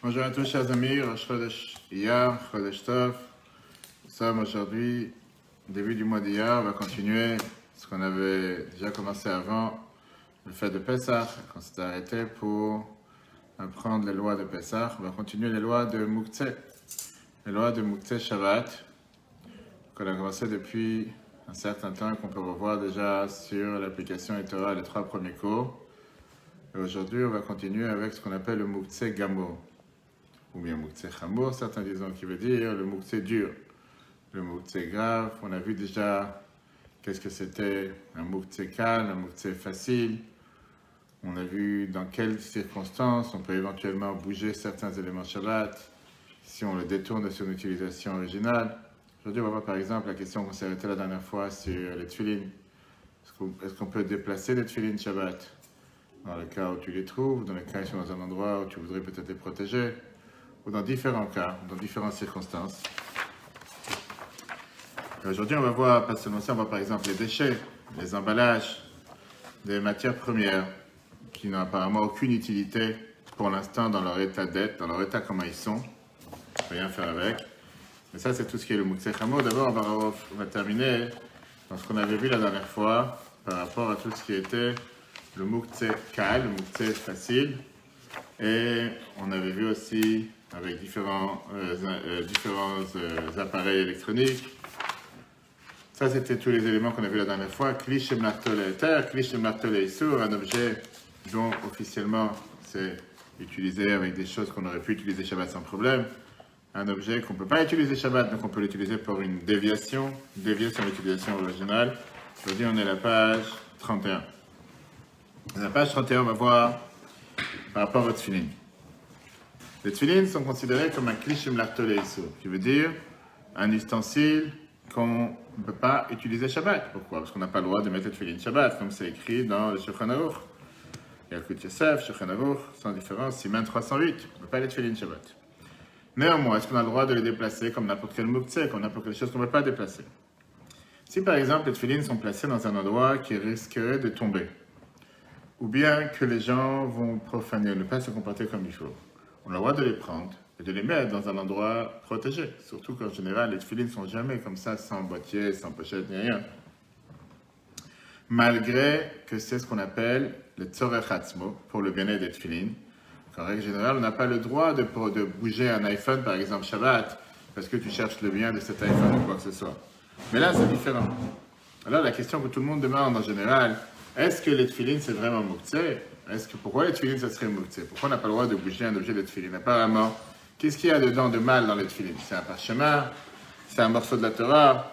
Bonjour à tous chers amis, Rosh Chodesh Iyar, Chodesh Tov. Nous sommes aujourd'hui, début du mois d'Iyar, on va continuer ce qu'on avait déjà commencé avant, le fait de Pessah, qu'on s'était arrêté pour apprendre les lois de Pessah. On va continuer les lois de Mouktsé, les lois de Mouktsé Shabbat, qu'on a commencé depuis un certain temps, qu'on peut revoir déjà sur l'application Etorah, les 3 premiers cours. Et aujourd'hui, on va continuer avec ce qu'on appelle le Mouktsé Gamo, ou bien Mouktsé Chamour, certains disant qui veut dire le Mouktsé dur, le Mouktsé grave. On a vu déjà qu'est-ce que c'était un Mouktsé calme, un Mouktsé facile. On a vu dans quelles circonstances on peut éventuellement bouger certains éléments Shabbat si on le détourne de son utilisation originale. Aujourd'hui, on va voir par exemple la question qu'on s'est arrêtée la dernière fois sur les tefilines. Est-ce qu'on peut déplacer les tefilines Shabbat dans le cas où tu les trouves, dans le cas où ils sont dans un endroit où tu voudrais peut-être les protéger, ou dans différents cas, dans différentes circonstances. Aujourd'hui, on va voir, pas seulement ça, on va voir par exemple les déchets, les emballages, des matières premières qui n'ont apparemment aucune utilité pour l'instant dans leur état d'être, dans leur état comment ils sont. On ne peut rien faire avec. Mais ça, c'est tout ce qui est le Mouktsé Chamour. D'abord, on va terminer dans ce qu'on avait vu la dernière fois par rapport à tout ce qui était le Mouktsé Kal, le Mouktsé facile. Et on avait vu aussi avec différents appareils électroniques. Ça, c'était tous les éléments qu'on a vu la dernière fois. Klish Martole Eter, Klish Martole Issour, un objet dont officiellement c'est utilisé avec des choses qu'on aurait pu utiliser Shabbat sans problème. Un objet qu'on ne peut pas utiliser Shabbat, donc on peut l'utiliser pour une déviation de l'utilisation originale. Aujourd'hui, on est à la page 31. À la page 31, on va voir par rapport aux tefilines. Les tefilines sont considérés comme un klishim l'artolé qui veut dire un ustensile qu'on ne peut pas utiliser Shabbat. Pourquoi? Parce qu'on n'a pas le droit de mettre les tefilines Shabbat, comme c'est écrit dans le Shulchan Aruch. Yalkut Yosef, Shulchan Aruch, sans différence, Siman 308. On ne peut pas les tefilines Shabbat. Néanmoins, est-ce qu'on a le droit de les déplacer comme n'importe quel mouktsé, comme n'importe quelle chose qu'on ne peut pas déplacer? Si par exemple les tefilines sont placées dans un endroit qui risquerait de tomber, ou bien que les gens vont profaner, ne pas se comporter comme il faut, on a le droit de les prendre et de les mettre dans un endroit protégé. Surtout qu'en général, les tefilines ne sont jamais comme ça, sans boîtier, sans pochette, ni rien. Malgré que c'est ce qu'on appelle le tzorech atzmo, pour le bien-être des tefilines. En règle générale, on n'a pas le droit de bouger un iPhone, par exemple Shabbat, parce que tu cherches le bien de cet iPhone ou quoi que ce soit. Mais là, c'est différent. Alors, la question que tout le monde demande en général, est-ce que les tefilines, c'est vraiment mouktsé? Pourquoi les tefilines, ça serait mouktsé? Pourquoi on n'a pas le droit de bouger un objet de tefilines? Apparemment, qu'est-ce qu'il y a dedans de mal dans les tefilines? C'est un parchemin? C'est un morceau de la Torah?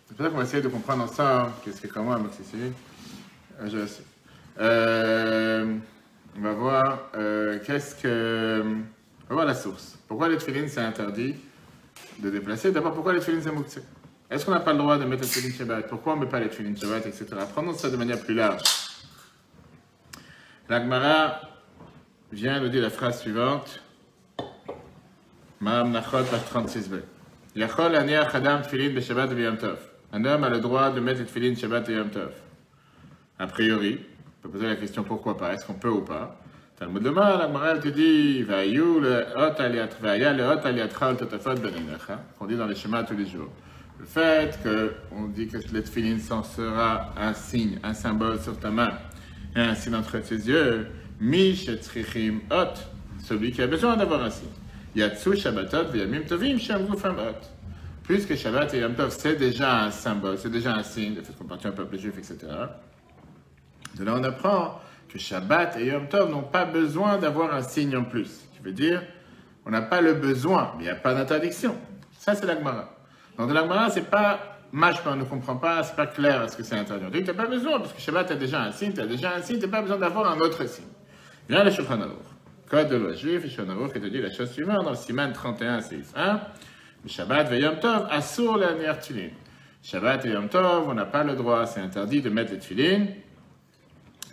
C'est pour ça qu'on va essayer de comprendre ensemble qu'est-ce que comment un mouktsé. Je sais. On va voir on va voir la source. Pourquoi les tefilines, c'est interdit de déplacer? D'abord, pourquoi les tefilines, c'est mouktsé? Est-ce qu'on n'a pas le droit de mettre les tefilines Shabbat? Pourquoi on ne met pas les tefilines Shabbat, etc. Prenons ça de manière plus large. La Gemara vient nous dire la phrase suivante. Ma'am Nachot, page 36b. Yachol aniach adam tefilin be-Shabbat ve-Yom Tov. Un homme a le droit de mettre les tefilines Shabbat et Yom Tov. A priori, on peut poser la question pourquoi pas, est-ce qu'on peut ou pas? Talmud Lomar, la Gemara te dit Vayu le-hot aliatra al-totafot ben-inecha, qu'on dit dans les schémas tous les jours. Le fait qu'on dit que les tefilines sera un signe, un symbole sur ta main, et un signe entre tes yeux, Mish etzrichim hot, celui qui a besoin d'avoir un signe. Yatsu Shabbatot v'yamim tovim shem gufam hot. Plus que Shabbat et Yom Tov, c'est déjà un symbole, c'est déjà un signe, le fait qu'on appartient au peuple juif, etc. De là, on apprend que Shabbat et Yom Tov n'ont pas besoin d'avoir un signe en plus. Qui veut dire, on n'a pas le besoin, mais il n'y a pas d'interdiction. Ça, c'est la Gemara. Donc, de la Gemara, c'est pas mâche, on ne comprend pas, c'est pas clair est-ce que c'est interdit. On dit que tu n'as pas besoin, parce que Shabbat, tu as déjà un signe, tu n'as pas besoin d'avoir un autre signe. Viens le Shulchan Aruch. Code de loi juif, le Shulchan Aruch, qui te dit la chose suivante, dans le Siman 31, Seif 1, le Shabbat ve Yom Tov, assur la nier tefilin. Shabbat et Yom Tov, on n'a pas le droit, c'est interdit de mettre les tefilin.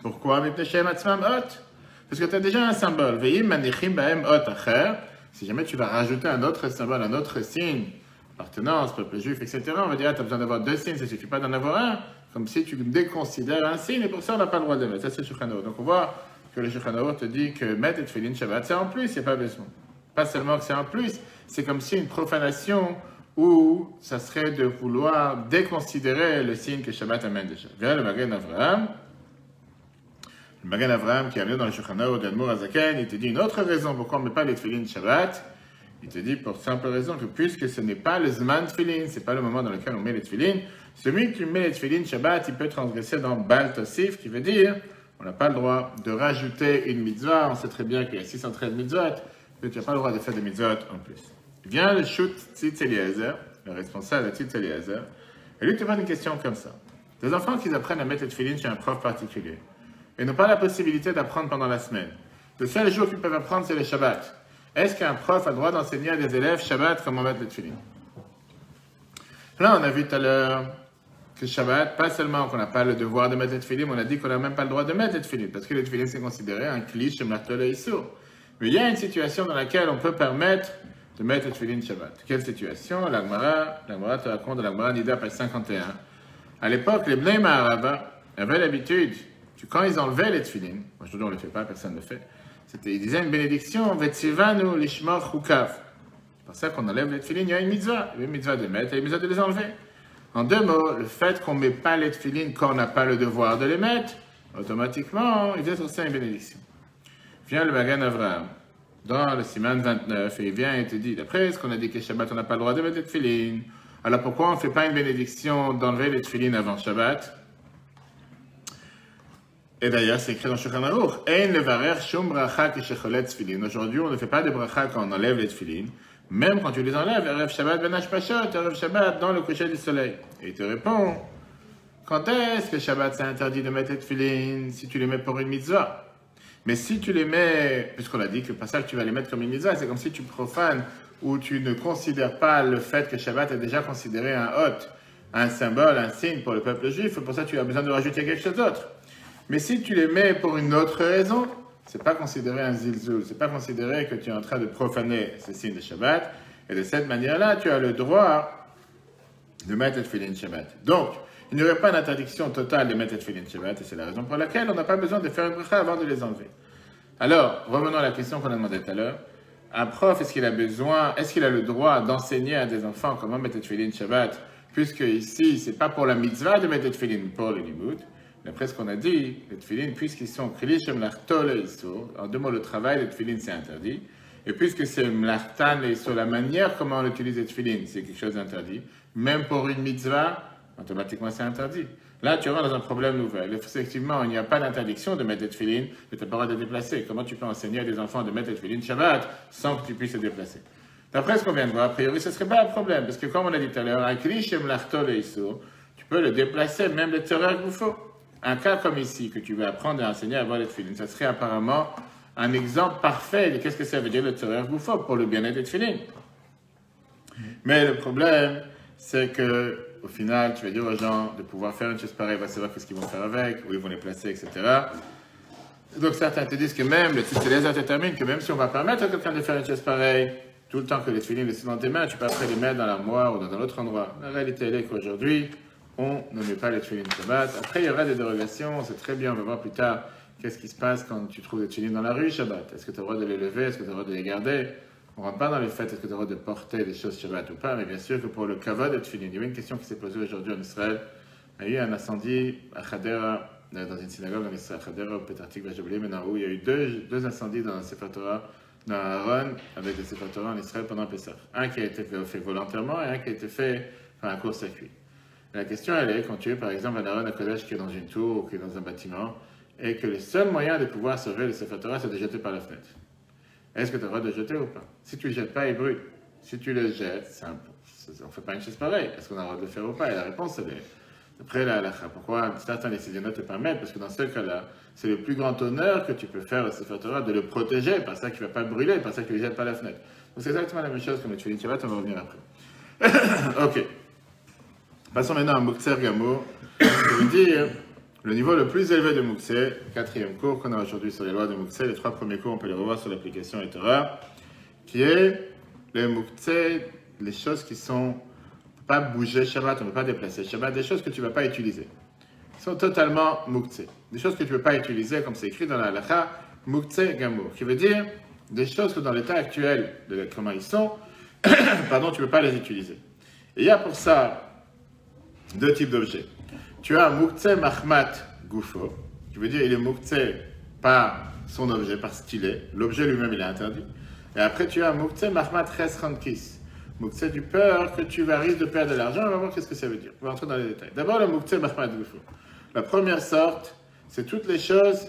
Pourquoi? Parce que tu as déjà un symbole. Si jamais tu vas rajouter un autre symbole, un autre signe, appartenance, peuple juif, etc., on va dire, tu as besoin d'avoir 2 signes, ça ne suffit pas d'en avoir un, comme si tu déconsidères un signe, et pour ça, on n'a pas le droit de le mettre. Ça, c'est le Shulchan Aruch. Donc, on voit que le Shulchan Aruch te dit que mettre et tefilin Shabbat, c'est en plus, il n'y a pas besoin. Pas seulement que c'est en plus, c'est comme si une profanation où ça serait de vouloir déconsidérer le signe que Shabbat amène déjà. Vient le Magen Avraham. Le Magen Avraham qui est amené dans le Shulchan Aruch d'Admor Hazaken, il te dit une autre raison pourquoi on ne met pas les tefillin Shabbat. Il te dit pour simple raison que puisque ce n'est pas le Zman Tefillin, ce n'est pas le moment dans lequel on met les tefillin, celui qui met les tefillin Shabbat, il peut transgresser dans Bal Tosif, qui veut dire on n'a pas le droit de rajouter une mitzvah. On sait très bien qu'il y a 613 mitzvot, donc tu n'as pas le droit de faire des mitzvot en plus. Vient le Shut Tzitz Eliezer, le responsable de Tzitz Eliezer, et lui te pose une question comme ça. Des enfants qui apprennent à mettre les tefillin chez un prof particulier, et n'ont pas la possibilité d'apprendre pendant la semaine. Le seul jour qu'ils peuvent apprendre, c'est le Shabbat. Est-ce qu'un prof a le droit d'enseigner à des élèves Shabbat comment mettre les tefillin? Là, on a vu tout à l'heure que Shabbat, pas seulement qu'on n'a pas le devoir de mettre les tefillin, on a dit qu'on n'a même pas le droit de mettre les tefillin, parce que les tefillin, c'est considéré un kli chez Mlachtol et Issour. Mais il y a une situation dans laquelle on peut permettre de mettre les tefillin Shabbat. Quelle situation? L'Agmara te raconte dans l'Agmara Nida, page 51. À l'époque, les Bnei Ma'arava avaient l'habitude, quand ils enlevaient les tefillin, aujourd'hui on ne le fait pas, personne ne le fait, ils disaient une bénédiction, Vetsivanu lishmor chukav. C'est pour ça qu'on enlève les tefillin, il y a une mitzvah. Il y a une mitzvah de mettre et une mitzvah de les enlever. En deux mots, le fait qu'on ne met pas les tefillin quand on n'a pas le devoir de les mettre, automatiquement, il vient sur ça une bénédiction. Vient le Magen Avraham, dans le Siman 29, et il vient et te dit, d'après ce qu'on a dit que Shabbat, on n'a pas le droit de mettre les tefillin, alors pourquoi on ne fait pas une bénédiction d'enlever les tefillin avant Shabbat? Et d'ailleurs, c'est écrit dans Shulchan Aruch. Aujourd'hui, on ne fait pas de bracha quand on enlève les tefillin. Même quand tu les enlèves, Erev Shabbat ben Hashpashot, Erev Shabbat dans le coucher du soleil. Et il te répond, quand est-ce que Shabbat c'est interdit de mettre les tefillin si tu les mets pour une mitzvah? Mais si tu les mets, puisqu'on a dit que le passage tu vas les mettre comme une mitzvah, c'est comme si tu profanes ou tu ne considères pas le fait que Shabbat est déjà considéré un hôte, un symbole, un signe pour le peuple juif, pour ça tu as besoin de rajouter quelque chose d'autre. Mais si tu les mets pour une autre raison, c'est pas considéré un zilzul, c'est pas considéré que tu es en train de profaner ce signe de Shabbat, et de cette manière-là, tu as le droit de mettre le tefillin Shabbat. Donc, il n'y aurait pas d'interdiction totale de mettre le tefillin Shabbat, et c'est la raison pour laquelle on n'a pas besoin de faire une bracha avant de les enlever. Alors, revenons à la question qu'on a demandé tout à l'heure. Un prof, est-ce qu'il a le droit d'enseigner à des enfants comment mettre le tefillin Shabbat, puisque ici, c'est pas pour la mitzvah de mettre le tefillin, pour le limud. D'après ce qu'on a dit, les tefillin, puisqu'ils sont kli chez Mlachtol et Issour, en deux mots, le travail des tefillin, c'est interdit. Et puisque c'est Mlachtan et Issour, la manière comment on utilise les tefillin, c'est quelque chose d'interdit. Même pour une mitzvah, automatiquement, c'est interdit. Là, tu rentres dans un problème nouvel. Effectivement, il n'y a pas d'interdiction de mettre les tefillin, mais tu n'as pas le droit de déplacer. Comment tu peux enseigner à des enfants de mettre les tefillin Shabbat sans que tu puisses se déplacer? D'après ce qu'on vient de voir, a priori, ce ne serait pas un problème. Parce que comme on a dit tout à l'heure, un kli chez Mlachtol et Issour, tu peux le déplacer, même le terreur qu'il faut. Un cas comme ici, que tu veux apprendre à enseigner à voir les tefillin, ça serait apparemment un exemple parfait de qu'est-ce que ça veut dire le terreur goufo pour le bien-être des tefillin. Mais le problème, c'est que au final, tu vas dire aux gens de pouvoir faire une chose pareille, va savoir qu'est-ce qu'ils vont faire avec, où ils vont les placer, etc. Donc certains te disent que même, le Tzitz Eliezer détermine que même si on va permettre à quelqu'un de faire une chose pareille, tout le temps que les tefillin sont dans tes mains, tu peux après les mettre dans l'armoire ou dans un autre endroit. La réalité, elle est qu'aujourd'hui, on ne met pas les tefillin Shabbat. Après, il y aura des dérogations, c'est très bien, on va voir plus tard qu'est-ce qui se passe quand tu trouves des tefillin dans la rue Shabbat. Est-ce que tu as le droit de les lever? Est-ce que tu as le droit de les garder? On ne rentre pas dans les faits, est-ce que tu as le droit de porter des choses Shabbat ou pas, mais bien sûr que pour le kavod des tefillin, il y avait une question qui s'est posée aujourd'hui en Israël. Il y a eu un incendie à Hadera, dans une synagogue en Israël, Hadera, peut-être que j'ai oublié maintenant, où il y a eu deux incendies dans un Sefer Torah, dans Aaron, avec des Sefer Torah en Israël pendant Pessah. Un qui a été fait volontairement et un qui a été fait par un court-circuit. La question, elle est, quand tu es par exemple un Aaron à Kodesh qui est dans une tour ou qui est dans un bâtiment, et que le seul moyen de pouvoir sauver le Sefer Torah, c'est de jeter par la fenêtre. Est-ce que tu as le droit de le jeter ou pas? Si tu ne le jettes pas, il brûle. Si tu le jettes, on ne fait pas une chose pareille. Est-ce qu'on a le droit de le faire ou pas? Et la réponse, elle est, après la halakha, pourquoi certains décisionnaires te permettent? Parce que dans ce cas-là, c'est le plus grand honneur que tu peux faire au Sefer Torah de le protéger, par ça qu'il ne va pas brûler, par ça qu'il ne le jette pas à la fenêtre. Donc c'est exactement la même chose que le tefillin Shabbat, on va revenir après. Ok. Passons maintenant à Moukser Gamour. Je veux dire, le niveau le plus élevé de Moukser, quatrième cours qu'on a aujourd'hui sur les lois de Moukser, les trois premiers cours, on peut les revoir sur l'application et Torah, qui est le Moukser, les choses qui sont, on ne peut pas bouger Shabbat, on ne peut pas déplacer Shabbat, des choses que tu ne vas pas utiliser. Ils sont totalement Moukser. Des choses que tu ne peux pas utiliser, comme c'est écrit dans la halakha, Moukser Gamour, qui veut dire, des choses que dans l'état actuel de comment ils sont, pardon, tu ne peux pas les utiliser. Et il y a pour ça deux types d'objets. Tu as un muktzeh mahmat gufo, qui veut dire il est muktzeh par son objet, par ce qu'il est. L'objet lui-même, il est interdit. Et après, tu as un muktzeh mahmat chesrankis, muktzeh du peur que tu vas risque de perdre de l'argent. On va voir qu'est-ce que ça veut dire. On va rentrer dans les détails. D'abord, le muktzeh mahmat gufo. La première sorte, c'est toutes les choses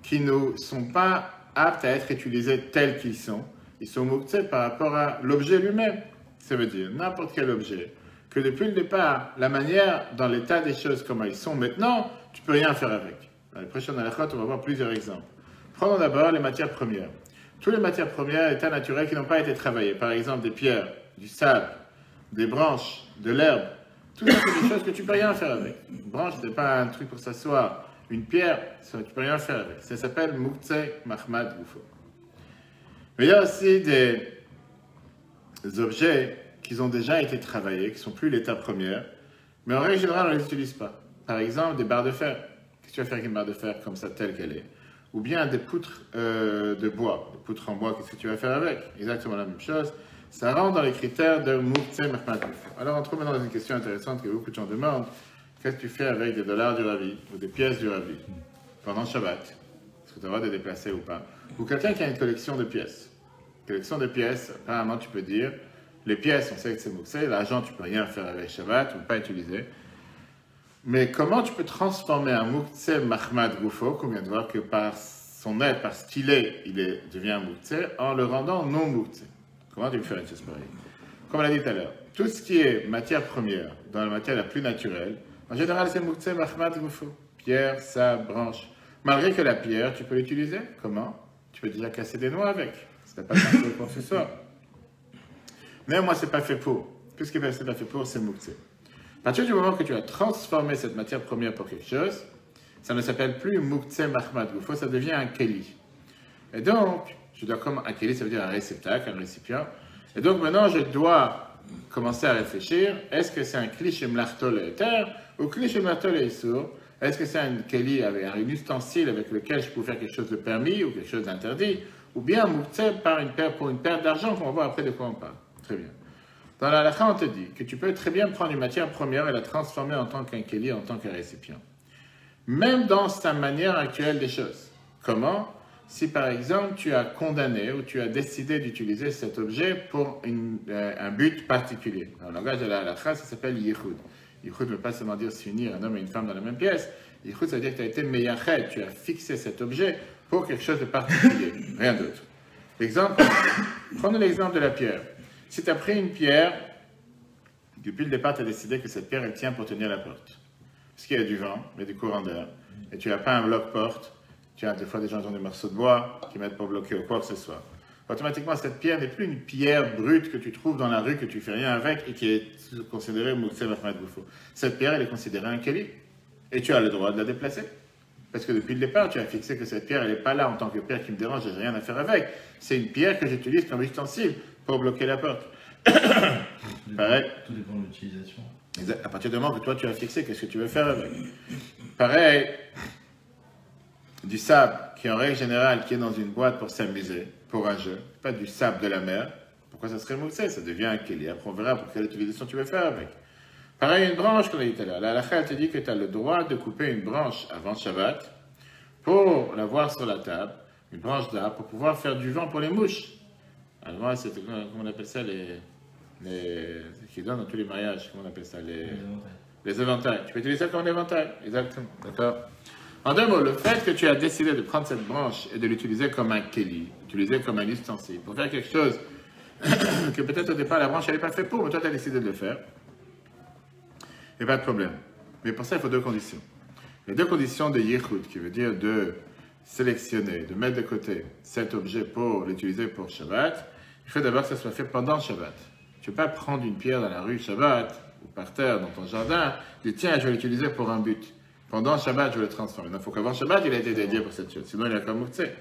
qui ne sont pas aptes à être utilisées telles qu'ils sont. Ils sont muktzeh par rapport à l'objet lui-même. Ça veut dire n'importe quel objet, que depuis le départ, la manière, dans l'état des choses, comment ils sont maintenant, tu ne peux rien faire avec. Dans les prochaines halachot, on va voir plusieurs exemples. Prenons d'abord les matières premières. Toutes les matières premières, états naturels qui n'ont pas été travaillées. Par exemple, des pierres, du sable, des branches, de l'herbe. Tout ça, c'est des choses que tu ne peux rien faire avec. Une branche, ce n'est pas un truc pour s'asseoir. Une pierre, tu ne peux rien faire avec. Ça s'appelle muktzeh mahmat gufo. Mais il y a aussi des objets qui ont déjà été travaillés, qui ne sont plus l'état première, mais en règle générale, on ne les utilise pas. Par exemple, des barres de fer. Qu'est-ce que tu vas faire avec une barre de fer comme ça, telle qu'elle est? Ou bien des poutres de bois. Des poutres en bois, qu'est-ce que tu vas faire avec? Exactement la même chose. Ça rentre dans les critères de muktzeh mahmat gufo. Alors, on trouve maintenant dans une question intéressante que beaucoup de gens demandent. Qu'est-ce que tu fais avec des dollars du Ravi ou des pièces du Ravi pendant Shabbat? Est-ce que tu as le droit de les déplacer ou pas? Ou quelqu'un qui a une collection de pièces. Collection de pièces, apparemment tu peux dire, les pièces, on sait que c'est muktzeh, l'argent tu peux rien faire avec Shabbat, ou pas utiliser. Mais comment tu peux transformer un muktzeh mahmat gufo, qu'on vient de voir que par son être, par ce qu'il est, devient un muktzeh, en le rendant non muktzeh? Comment tu peux faire une chose pareille? Comme on l'a dit tout à l'heure, tout ce qui est matière première, dans la matière la plus naturelle, en général c'est muktzeh mahmat gufo. Pierre, sable, branche. Malgré que la pierre, tu peux l'utiliser. Comment? Tu peux déjà casser des noix avec. Ce n'est pas un peu pour ce soir. Mais moi, c'est pas fait pour. Qu'est-ce qui c'est pas fait pour? C'est muktzeh. À partir du moment que tu as transformé cette matière première pour quelque chose, ça ne s'appelle plus muktzeh mahmat gufo, ça devient un keli. Et donc, je dois comme un keli, ça veut dire un réceptacle, un récipient. Et donc maintenant, je dois commencer à réfléchir, est-ce que c'est un kli chez mlachto le éther ou kli chez mlachto le issour? Est-ce que c'est un keli avec un ustensile avec lequel je peux faire quelque chose de permis ou quelque chose d'interdit? Ou bien muktzeh pour une paire d'argent, qu'on va voir après de quoi on parle. Très bien. Dans la halakha, on te dit que tu peux très bien prendre une matière première et la transformer en tant qu'un keli, en tant qu'un récipient. Même dans sa manière actuelle des choses. Comment? Si par exemple tu as condamné ou tu as décidé d'utiliser cet objet pour un but particulier. Dans le langage de la halakha, ça s'appelle yichud. Yichud ne veut pas seulement dire s'unir un homme et une femme dans la même pièce. Yichud, ça veut dire que tu as été meyached, tu as fixé cet objet pour quelque chose de particulier, rien d'autre. Exemple, prenons l'exemple de la pierre. Si tu as pris une pierre, depuis le départ, tu as décidé que cette pierre, elle tient pour tenir la porte. Parce qu'il y a du vent, il y a du courant d'air, et tu n'as pas un bloc-porte, tu as des fois des gens qui ont des morceaux de bois qui mettent pour bloquer ou quoi que ce soit. Automatiquement, cette pierre n'est plus une pierre brute que tu trouves dans la rue, que tu fais rien avec, et qui est considérée muktzeh mahmat gufo. Cette pierre, elle est considérée un keli, et tu as le droit de la déplacer. Parce que depuis le départ, tu as fixé que cette pierre, elle n'est pas là en tant que pierre qui me dérange, je n'ai rien à faire avec. C'est une pierre que j'utilise comme ustensile pour bloquer la porte. Pareil. Tout dépend de l'utilisation. Exact. À partir du moment que toi, tu as fixé, qu'est-ce que tu veux faire avec? Pareil, du sable, qui en règle générale, qui est dans une boîte pour s'amuser, pour un jeu, pas du sable de la mer. Pourquoi ça serait muktzeh? Ça devient un keli. Après, on verra pour quelle utilisation tu veux faire avec. Pareil, une branche, qu'on a dit tout à l'heure. La halakha te dit que tu as le droit de couper une branche avant Shabbat pour l'avoir sur la table, une branche d'arbre, pour pouvoir faire du vent pour les mouches. Alors, c'est, comment on appelle ça, qui donnent dans tous les mariages, comment on appelle ça, les éventails. Tu peux utiliser ça comme un éventail, exactement, d'accord? En deux mots, le fait que tu as décidé de prendre cette branche et de l'utiliser comme un keli, utiliser comme un ustensile, pour faire quelque chose que peut-être au départ la branche n'avait pas fait pour, mais toi tu as décidé de le faire, et pas de problème. Mais pour ça, il faut deux conditions. Les deux conditions de yichud, qui veut dire de sélectionner, de mettre de côté cet objet pour l'utiliser pour Shabbat, il faut d'abord que ça soit fait pendant Shabbat. Tu ne peux pas prendre une pierre dans la rue Shabbat, ou par terre dans ton jardin, et dire tiens, je vais l'utiliser pour un but. Pendant Shabbat, je vais le transformer. Il faut qu'avant Shabbat, il a été dédié pour cette chose. Sinon, il a comme muktzeh.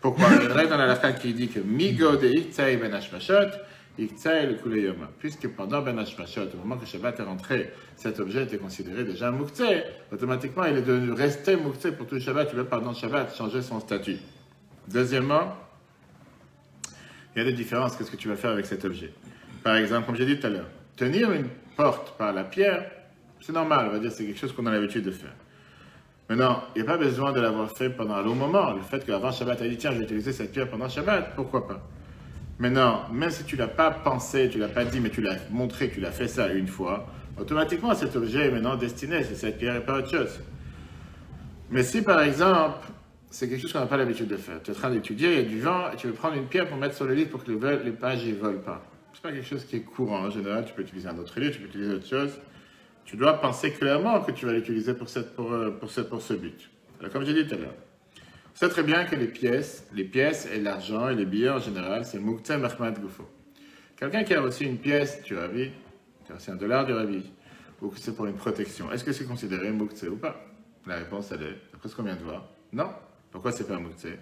Pourquoi? Il y a dans la halakha qui dit que migo de iktzai ben hashmashot, iktzai le kule yoma. Puisque pendant ben hashmashot, au moment que Shabbat est rentré, cet objet était considéré déjà muktzeh. Automatiquement, il est devenu resté muktzeh pour tout le Shabbat. Tu veux, pendant Shabbat, changer son statut. Deuxièmement, il y a des différences. Qu'est-ce que tu vas faire avec cet objet? Par exemple, comme j'ai dit tout à l'heure, tenir une porte par la pierre, c'est normal, on va dire, c'est quelque chose qu'on a l'habitude de faire. Maintenant, il n'y a pas besoin de l'avoir fait pendant un long moment. Le fait qu'avant Shabbat, tu as dit, tiens, je vais utiliser cette pierre pendant Shabbat, pourquoi pas? Maintenant, même si tu ne l'as pas pensé, tu ne l'as pas dit, mais tu l'as montré que tu l'as fait ça une fois, automatiquement, cet objet est maintenant destiné, c'est cette pierre et pas autre chose. Mais si, par exemple, c'est quelque chose qu'on n'a pas l'habitude de faire, tu es en train d'étudier, il y a du vent, et tu veux prendre une pierre pour mettre sur le livre pour que les pages ne volent pas. Ce n'est pas quelque chose qui est courant. En général, tu peux utiliser un autre livre, tu peux utiliser autre chose. Tu dois penser clairement que tu vas l'utiliser pour ce but. Alors, comme j'ai dit tout à l'heure, tu sais très bien que les pièces et l'argent et les billets en général, c'est Muktzeh Mahmad Gufo. Quelqu'un qui a reçu une pièce du Rabbi, qui a reçu $1 du Rabbi, ou que c'est pour une protection, est-ce que c'est considéré Muktzeh ou pas? La réponse, elle est, d'après ce qu'on vient de voir, non. Pourquoi c'est pas Muktzeh?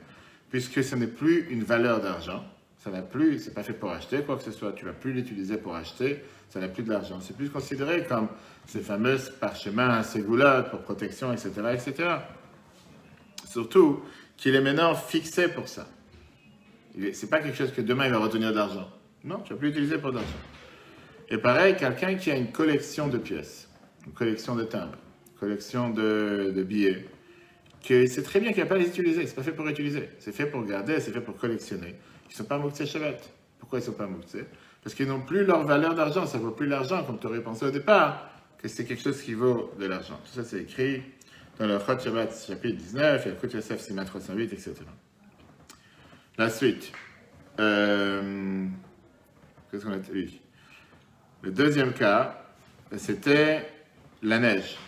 Puisque ce n'est plus une valeur d'argent, ça n'a plus, c'est pas fait pour acheter quoi que ce soit, tu vas plus l'utiliser pour acheter, ça n'a plus de l'argent. C'est plus considéré comme ces fameuses parchemins, ces goulottes pour protection, etc., etc. Surtout qu'il est maintenant fixé pour ça. C'est pas quelque chose que demain il va retenir de l'argent. Non, tu vas plus l'utiliser pour de l'argent. Et pareil, quelqu'un qui a une collection de pièces, une collection de timbres, une collection de billets, que c'est très bien qu'il ne va pas les utiliser, c'est pas fait pour utiliser, c'est fait pour garder, c'est fait pour collectionner. Ils ne sont pas Muktzeh Shabbat. Pourquoi ils ne sont pas Muktzeh? Parce qu'ils n'ont plus leur valeur d'argent, ça ne vaut plus l'argent, comme tu aurais pensé au départ, que c'est quelque chose qui vaut de l'argent. Tout ça, c'est écrit dans le Chot Shabbat, chapitre 19, et le Kut Yosef, Siman 308, etc. La suite. Qu'est-ce qu'on a dit? Le deuxième cas, c'était la neige.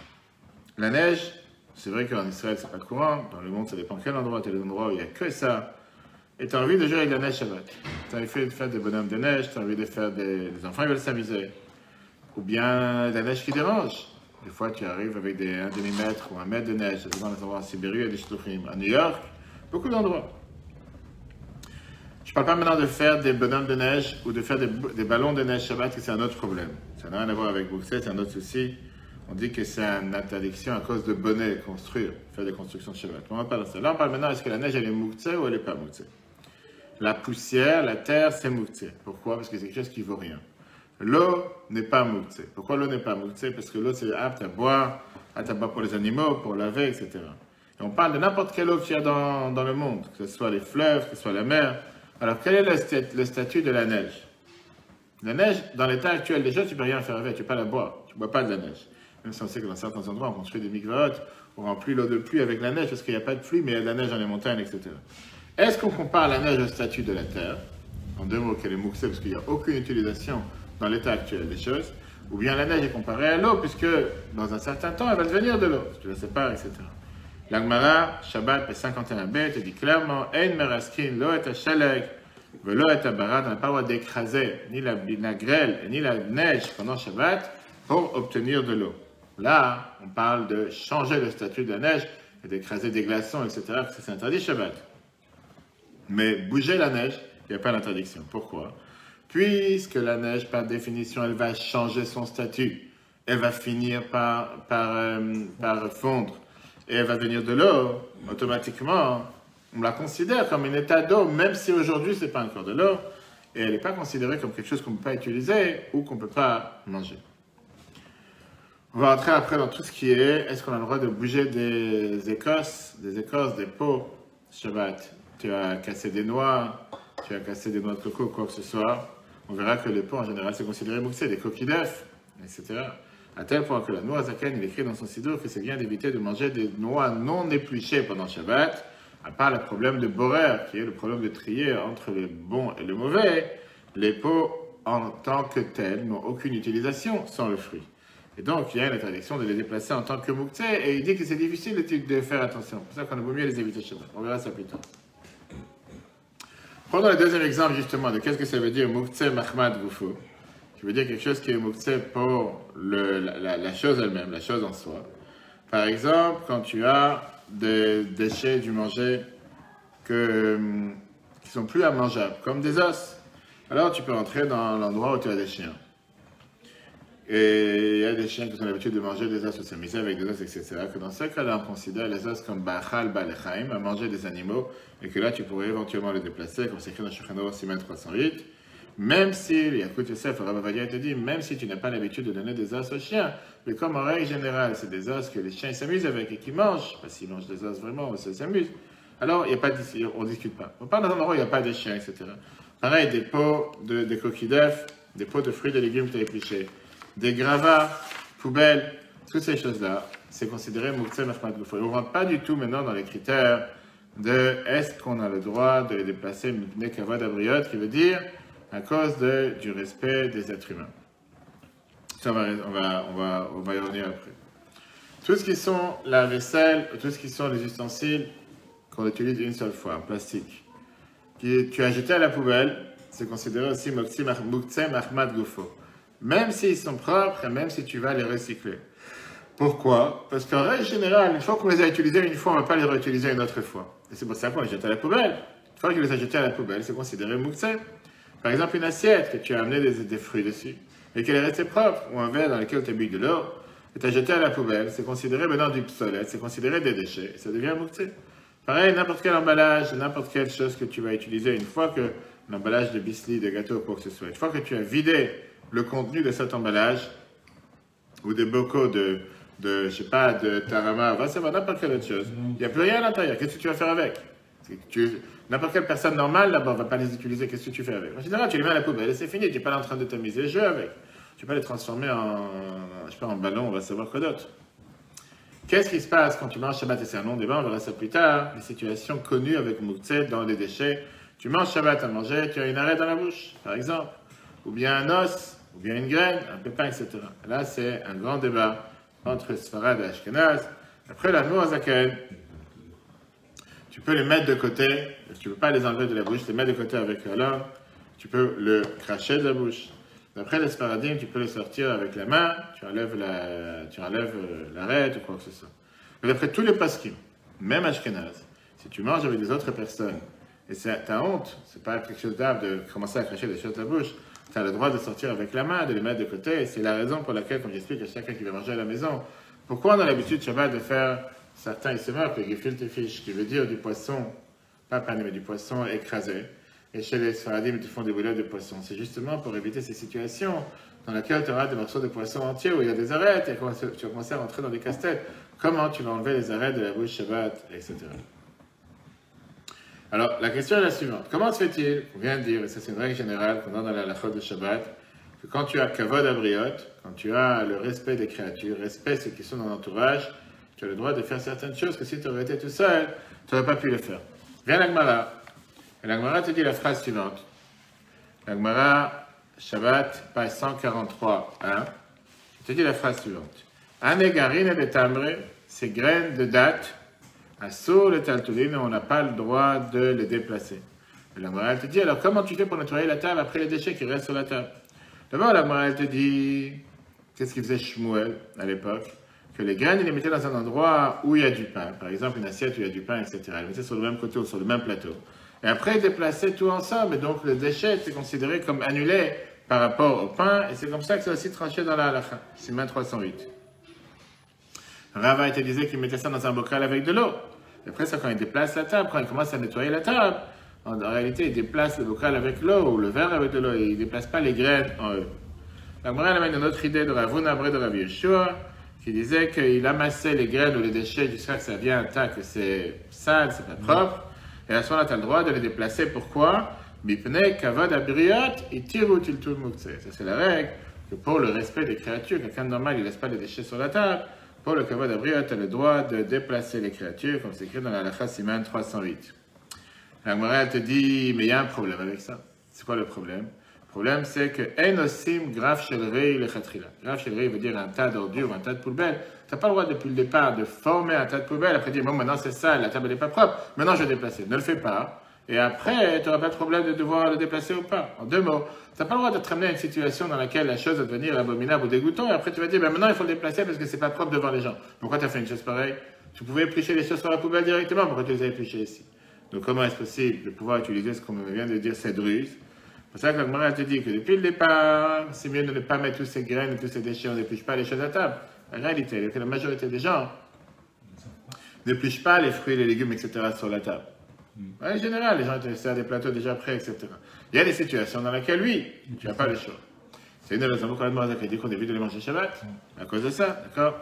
La neige, c'est vrai qu'en Israël, c'est pas courant. Dans le monde, ça dépend quel endroit. Tu as des endroits où il n'y a que ça. Et tu as envie de jouer avec la neige Shabbat. Tu as envie de faire des bonhommes de neige, tu as envie de faire des enfants, ils veulent s'amuser. Ou bien de la neige qui dérange. Des fois, tu arrives avec un demi-mètre ou un mètre de neige. Ça dépend des endroits en Sibérie, il y a des shtuchim. À New York, beaucoup d'endroits. Je ne parle pas maintenant de faire des bonhommes de neige ou de faire des ballons de neige Shabbat, que c'est un autre problème. Ça n'a rien à voir avec Muktzeh, c'est un autre souci. On dit que c'est une interdiction à cause de bonnet, construire, faire des constructions de Shabbat. On va pas de ça. Là, on parle maintenant, est-ce que la neige, elle est Muktzeh ou elle n'est pas Muktzeh? La poussière, la terre, c'est Muktzeh. Pourquoi? Parce que c'est quelque chose qui ne vaut rien. L'eau n'est pas Muktzeh. Pourquoi l'eau n'est pas Muktzeh? Parce que l'eau, c'est apte à boire pour les animaux, pour laver, etc. Et on parle de n'importe quelle eau qu'il y a dans le monde, que ce soit les fleuves, que ce soit la mer. Alors, quel est le statut de la neige? La neige, dans l'état actuel des choses, tu ne peux rien faire avec, tu ne peux pas la boire, tu ne bois pas de la neige. Même si on sait que dans certains endroits, on construit des mikvaot, on remplit l'eau de pluie avec la neige, parce qu'il n'y a pas de pluie, mais il y a de la neige dans les montagnes, etc. Est-ce qu'on compare la neige au statut de la terre? En deux mots, qu'elle est Muktzeh, parce qu'il n'y a aucune utilisation dans l'état actuel des choses, ou bien la neige est comparée à l'eau, puisque dans un certain temps, elle va devenir de l'eau, tu la sépares, etc. L'Agmara, Shabbat, P51b, te dit clairement, Ein meraskin, lo et shaleg, velo et barad, on n'a pas le droit d'écraser ni la grêle ni la neige pendant Shabbat pour obtenir de l'eau. Là, on parle de changer le statut de la neige et d'écraser des glaçons, etc., parce que c'est interdit Shabbat. Mais bouger la neige, il n'y a pas d'interdiction. Pourquoi? Puisque la neige, par définition, elle va changer son statut. Elle va finir par fondre. Et elle va venir de l'eau, automatiquement, on la considère comme un état d'eau, même si aujourd'hui, ce n'est pas encore de l'eau, et elle n'est pas considérée comme quelque chose qu'on ne peut pas utiliser ou qu'on ne peut pas manger. On va rentrer après dans tout ce qui est qu'on a le droit de bouger des écorces, des pots, Shabbat. Tu as cassé des noix, tu as cassé des noix de coco, quoi que ce soit. On verra que les pots, en général, c'est considéré Muktzeh, des coquilles d'œufs, etc. À tel point que la Noua Zaken, il écrit dans son siddur que c'est bien d'éviter de manger des noix non épluchées pendant Shabbat, à part le problème de Borer, qui est le problème de trier entre le bon et le mauvais. Les pots, en tant que tels, n'ont aucune utilisation sans le fruit. Et donc, il y a une interdiction de les déplacer en tant que Muktzeh, et il dit que c'est difficile de faire attention. C'est pour ça qu'on a vaut mieux les éviter Shabbat. On verra ça plus tard. Prenons le deuxième exemple, justement, de qu'est-ce que ça veut dire Muktzeh Mahmad Gufo, qui veut dire quelque chose qui est Muktzeh pour la chose elle-même, la chose en soi. Par exemple, quand tu as des déchets du manger qui ne sont plus mangeables, comme des os, alors tu peux entrer dans l'endroit où tu as des chiens. Et il y a des chiens qui ont l'habitude de manger des os, de s'amuser avec des os, etc. Que dans ce cas-là, on considère les os comme Bachal Balechaim, à manger des animaux, et que là, tu pourrais éventuellement les déplacer, comme c'est écrit dans Shulchan Aruch Siman 308. Même si, Yakout Yosef, Rabbi Avadia te dit, même si tu n'as pas l'habitude de donner des os aux chiens, mais comme en règle générale, c'est des os que les chiens s'amusent avec et qu'ils mangent, parce qu'ils mangent des os vraiment, ils s'amusent, alors il y a pas on ne discute pas. On parle dans un endroit où il n'y a pas de chiens, etc. Pareil, des pots de coquilles d'œufs, des pots de fruits et de légumes que tu as épluchés, des gravats, poubelles, toutes ces choses-là, c'est considéré Mouktseh Mahmad Goufo. On ne rentre pas du tout maintenant dans les critères de est-ce qu'on a le droit de les déplacer Mipnei Kavod Abriot, qui veut dire à cause du respect des êtres humains. Ça, on va y revenir après. Tout ce qui sont la vaisselle, tout ce qui sont les ustensiles qu'on utilise une seule fois, en plastique, que tu as jeté à la poubelle, c'est considéré aussi Mouktseh Mahmad Goufo. Même s'ils sont propres et même si tu vas les recycler. Pourquoi? Parce qu'en règle générale, une fois qu'on les a utilisés une fois, on ne va pas les réutiliser une autre fois. Et c'est pour ça qu'on les jette à la poubelle. Une fois que tu les as jetés à la poubelle, c'est considéré Mouktseh. Par exemple, une assiette que tu as amené des fruits dessus et qu'elle est restée propre, ou un verre dans lequel tu as bu de l'eau, et tu as jeté à la poubelle, c'est considéré maintenant du psolète, c'est considéré des déchets, et ça devient Mouktseh. Pareil, n'importe quel emballage, n'importe quelle chose que tu vas utiliser, une fois que l'emballage de biscuits, de gâteaux, quoi que ce soit, une fois que tu as vidé le contenu de cet emballage, ou des bocaux je sais pas, de tarama, va savoir n'importe quelle autre chose. Il n'y a plus rien à l'intérieur. Qu'est-ce que tu vas faire avec? N'importe quelle personne normale, là-bas, ne va pas les utiliser. Qu'est-ce que tu fais avec? En général, tu les mets à la poubelle et c'est fini. Tu n'es pas là en train de t'amuser. Joue avec. Tu peux les transformer je sais pas, en ballon, on va savoir quoi d'autre. Qu'est-ce qui se passe quand tu manges Shabbat? Et c'est un long débat, on verra ça plus tard. Les situations connues avec Mouktseh dans les déchets. Tu manges Shabbat à manger, tu as une arête dans la bouche, par exemple. Ou bien un os, ou bien une graine, un pépin, etc. Là, c'est un grand débat entre Sfarad et Ashkenaz. Après, la Noazaken, tu peux les mettre de côté, tu ne peux pas les enlever de la bouche, les mettre de côté avec la langue, tu peux le cracher de la bouche. D'après les Sfaradim, tu peux le sortir avec la main, tu enlèves l'arête ou quoi que ce soit. Mais d'après tous les paskim, même Ashkenaz, si tu manges avec des autres personnes, et t'as honte, c'est pas quelque chose d'arbre de commencer à cracher des choses de la bouche, tu as le droit de sortir avec la main, de les mettre de côté, et c'est la raison pour laquelle, comme j'explique à chacun qui va manger à la maison, pourquoi on a l'habitude, Shabbat, de faire certains isomorphes, le gefilte fish, qui veut dire du poisson, pas pané, mais du poisson écrasé. Et chez les Sfaradim, ils font des boulettes de poisson. C'est justement pour éviter ces situations dans lesquelles tu auras des morceaux de poisson entiers où il y a des arêtes, et tu vas commencer à rentrer dans des casse-têtes. Comment tu vas enlever les arêtes de la bouche Shabbat, etc. Alors, la question est la suivante. Comment se fait-il, on vient de dire, et ça c'est une règle générale qu'on a dans la halachot de Shabbat, que quand tu as kavod abriot, quand tu as le respect des créatures, respect ceux qui sont dans l'entourage, tu as le droit de faire certaines choses que si tu aurais été tout seul, tu n'aurais pas pu le faire. Viens l'Agmara. Et l'Agmara te dit la phrase suivante. L'Agmara, Shabbat, page 143, 1, te dit la phrase suivante. Anégarine et des tambre, ces graines de date, Assour le taltoulim, on n'a pas le droit de les déplacer. Et la morale te dit, alors comment tu fais pour nettoyer la table après les déchets qui restent sur la table? D'abord, la morale te dit, qu'est-ce qu'il faisait Shmuel à l'époque? Que les graines, il les mettait dans un endroit où il y a du pain. Par exemple, une assiette où il y a du pain, etc. Il les mettait sur le même côté ou sur le même plateau. Et après, il déplaçait tout ensemble. Et donc, le déchet était considéré comme annulé par rapport au pain. Et c'est comme ça que c'est aussi tranché dans la halakha. Siman 308. Rava te disait qu'il mettait ça dans un bocal avec de l'eau. Et après ça, quand il déplace la table, quand il commence à nettoyer la table, en réalité, il déplace le bocal avec l'eau ou le verre avec de l'eau et il ne déplace pas les graines en eux. La morale amène une autre idée de Ravuna Abré de Rabbi Yeshua qui disait qu'il amassait les graines ou les déchets jusqu'à ce que ça vienne un tas, que c'est sale, c'est pas propre. Et à ce moment-là, tu as le droit de les déplacer. Pourquoi? Bipne kavod abriot et tiru tiltul muktzeh. Ça, c'est la règle que pour le respect des créatures, quelqu'un de normal, il ne laisse pas les déchets sur la table. Pour le kavod abriot, tu as le droit de déplacer les créatures, comme c'est écrit dans la halakha Siman 308. La morale te dit, mais il y a un problème avec ça. C'est quoi le problème? Le problème, c'est que enosim graf shel rei lechatrila. Graf shel rei veut dire un tas d'ordures, un tas de poubelles. Tu n'as pas le droit depuis le départ de former un tas de poubelles, après dire, bon, maintenant c'est sale, la table n'est pas propre, maintenant je vais déplacer. Ne le fais pas. Et après, tu n'auras pas de problème de devoir le déplacer ou pas. En deux mots, tu n'as pas le droit de te ramener à une situation dans laquelle la chose va devenir abominable ou dégoûtante, et après tu vas dire, ben maintenant il faut le déplacer parce que c'est pas propre devant les gens. Pourquoi tu as fait une chose pareille? Tu pouvais éplucher les choses sur la poubelle directement, pourquoi tu les as épluchées ici? Donc comment est-ce possible de pouvoir utiliser ce qu'on vient de dire, cette ruse? C'est ça que la Gemara te dit que depuis le départ, c'est mieux de ne pas mettre tous ces graines et tous ces déchets, on n'épluche pas les choses à table. La réalité est que la majorité des gens n'épluchent pas les fruits, les légumes, etc. sur la table. En général, les gens te servent des plateaux déjà prêts, etc. Il y a des situations dans lesquelles, oui, tu n'as pas le choix. C'est une raison pourquoi la Gemara a dit qu'on évite de les manger Shabbat, à cause de ça, d'accord?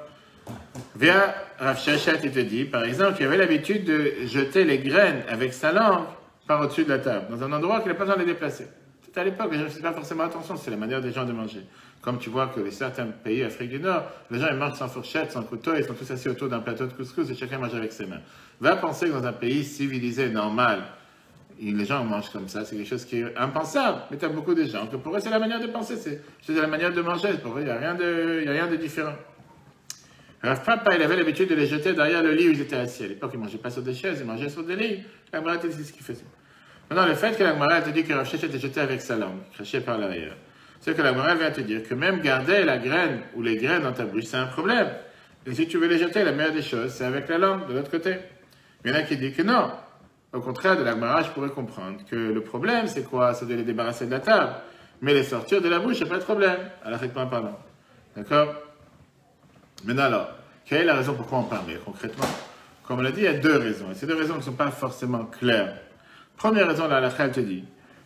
Viens, Rav Shachat, il te dit, par exemple, tu avais l'habitude de jeter les graines avec sa langue par au-dessus de la table, dans un endroit qu'il n'a pas besoin de les déplacer. C'est à l'époque, les gens ne faisaient pas forcément attention, c'est la manière des gens de manger. Comme tu vois que les certains pays d'Afrique du Nord, les gens ils mangent sans fourchette, sans couteau, ils sont tous assis autour d'un plateau de couscous et chacun mange avec ses mains. Va penser que dans un pays civilisé, normal, les gens mangent comme ça, c'est quelque chose qui est impensable. Mais tu as beaucoup de gens que pour eux c'est la manière de penser, c'est la manière de manger, pour eux il n'y a rien de différent. Rav Papa, il avait l'habitude de les jeter derrière le lit où ils étaient assis. À l'époque, ils ne mangeaient pas sur des chaises, ils mangeaient sur des lits. La Gemara te dit ce qu'il faisait. Maintenant, le fait que la Gemara te dit que Rav Shachat était jeté avec sa langue, craché par l'arrière, c'est que la Gemara vient te dire que même garder la graine ou les graines dans ta bouche, c'est un problème. Et si tu veux les jeter, la meilleure des choses, c'est avec la langue, de l'autre côté. Il y en a qui disent que non. Au contraire de la Gemara, je pourrais comprendre que le problème, c'est quoi? C'est de les débarrasser de la table. Mais les sortir de la bouche, c'est pas de problème. Alors, effectivement, pardon. D'accord? Maintenant alors, quelle est la raison pourquoi on parle concrètement? Comme on l'a dit, il y a deux raisons. Et ces deux raisons ne sont pas forcément claires. Première raison, la halakha te dit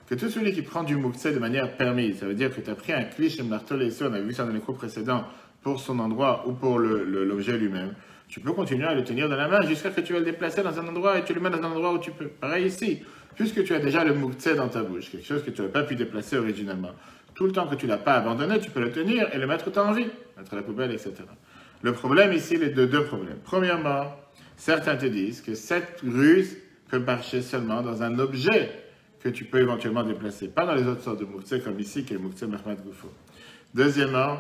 que tout celui qui prend du moukse de manière permise, ça veut dire que tu as pris un cliché marteau on avait vu ça dans les cours précédents, pour son endroit ou pour l'objet lui-même, tu peux continuer à le tenir dans la main jusqu'à ce que tu vas le déplacer dans un endroit et tu le mets dans un endroit où tu peux. Pareil ici, puisque tu as déjà le moukse dans ta bouche, quelque chose que tu n'avais pas pu déplacer originalement, tout le temps que tu ne l'as pas abandonné, tu peux le tenir et le mettre où tu as envie, mettre à la poubelle, etc. Le problème ici, il est de deux problèmes. Premièrement, certains te disent que cette ruse peut marcher seulement dans un objet que tu peux éventuellement déplacer, pas dans les autres sortes de moukse comme ici, qui est le moukse Mahmoud Goufo. Deuxièmement,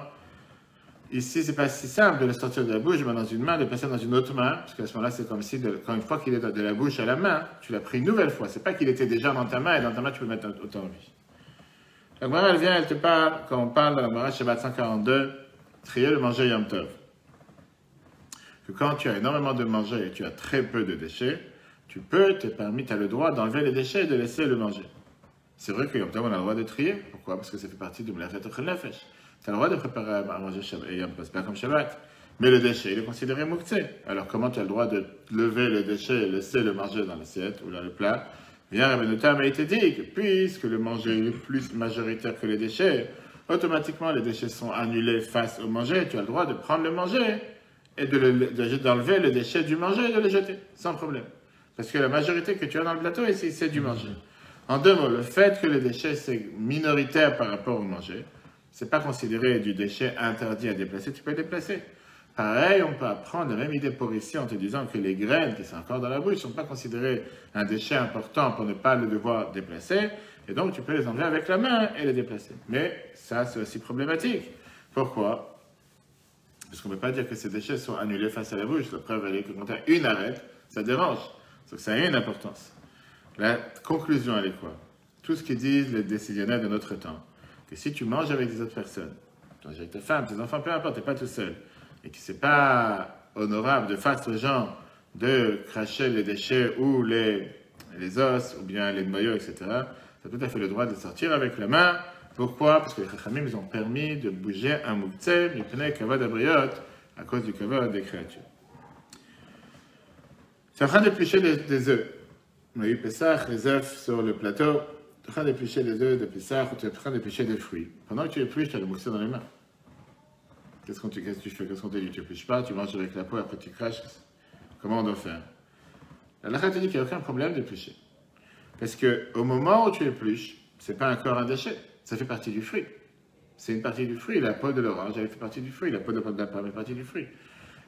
ici, c'est pas si simple de le sortir de la bouche, mais dans une main, de le passer dans une autre main, parce qu'à ce moment-là, c'est comme si, quand une fois qu'il est de la bouche à la main, tu l'as pris une nouvelle fois. C'est pas qu'il était déjà dans ta main, et dans ta main, tu peux mettre autant envie. La Gemara, elle vient, elle te parle, quand on parle dans la Gemara Shabbat 142, trier le manger Yom Tov. Que quand tu as énormément de manger et tu as très peu de déchets, tu as le droit d'enlever les déchets et de laisser le manger. C'est vrai que Yom Tov, on a le droit de trier. Pourquoi? Parce que ça fait partie de Mlechet Ochel Nefesh. Tu as le droit de préparer à manger Shabbat, et Yom Tov, pas comme Shabbat. Mais le déchet, il est considéré moukse. Alors comment tu as le droit de lever le déchet et laisser le manger dans l'assiette ou dans le plat? Bien, Rabbeinu Tam a été dit que puisque le manger est plus majoritaire que les déchets, automatiquement les déchets sont annulés face au manger. Tu as le droit de prendre le manger et d'enlever le déchet du manger et de le jeter, sans problème. Parce que la majorité que tu as dans le plateau ici, c'est du manger. En deux mots, le fait que les déchets, c'est minoritaire par rapport au manger, c'est pas considéré du déchet interdit à déplacer, tu peux le déplacer. Pareil, on peut apprendre la même idée pour ici en te disant que les graines qui sont encore dans la bouche ne sont pas considérées un déchet important pour ne pas le devoir déplacer, et donc tu peux les enlever avec la main et les déplacer. Mais ça, c'est aussi problématique. Pourquoi? Parce qu'on ne peut pas dire que ces déchets sont annulés face à la bouche. La preuve, elle est que quand tu as une arête, ça dérange. Donc ça a une importance. La conclusion, elle est quoi? Tout ce que disent les décisionnaires de notre temps, que si tu manges avec des autres personnes, tu manges avec ta femme, tes enfants, peu importe, tu n'es pas tout seul, et que ce n'est pas honorable de face aux gens de cracher les déchets ou les os, ou bien les noyaux, etc., tu as tout à fait le droit de sortir avec la main. Pourquoi? Parce que les Chachamim, ils ont permis de bouger un moukse, mais tenait kavod abriot, à cause du kavod des créatures. Tu es en train d'éplucher des œufs. On a eu Pessah, les œufs sur le plateau. Tu es en train d'éplucher les œufs de Pessah ou tu es en train d'éplucher des fruits. Pendant que tu épluches, tu as le moukse dans les mains. Qu'est-ce que tu fais? Qu'est-ce qu'on te dit? Tu n'épluches pas, tu manges avec la peau, après tu craches. Comment on doit faire? La halakha te dit qu'il n'y a aucun problème d'éplucher. Parce qu'au moment où tu épluches, ce n'est pas encore un déchet. Ça fait partie du fruit. C'est une partie du fruit. La peau de l'orange, elle fait partie du fruit. La peau de la pomme fait partie du fruit.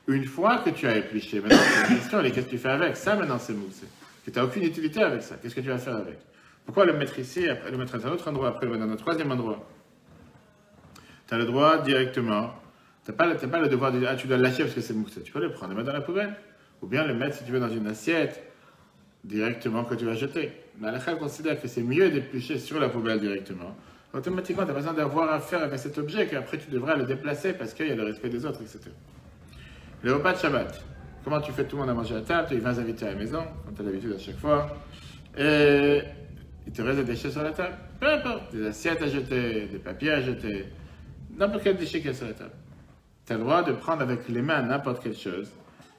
Une fois que tu as épluché, maintenant, la question, qu'est-ce que tu fais avec? Ça, maintenant, c'est moussé. Tu n'as aucune utilité avec ça. Qu'est-ce que tu vas faire avec? Pourquoi le mettre ici, après le mettre dans un autre endroit, après le mettre dans un troisième endroit? Tu as le droit directement. Tu n'as pas le devoir de dire, ah, tu dois le lâcher parce que c'est moussé. Tu peux le prendre, le mettre dans la poubelle. Ou bien le mettre, si tu veux, dans une assiette, directement que tu vas jeter. Mais la halakha considère que c'est mieux d'éplucher sur la poubelle directement. Automatiquement, tu as besoin d'avoir affaire avec cet objet qu'après tu devras le déplacer parce qu'il y a le respect des autres, etc. Le repas de Shabbat. Comment tu fais tout le monde à manger à table? Tu as 20 invités à la maison, comme tu as l'habitude à chaque fois. Et il te reste des déchets sur la table. Peu importe, des assiettes à jeter, des papiers à jeter, n'importe quel déchet qu'il y a sur la table. Tu as le droit de prendre avec les mains n'importe quelle chose,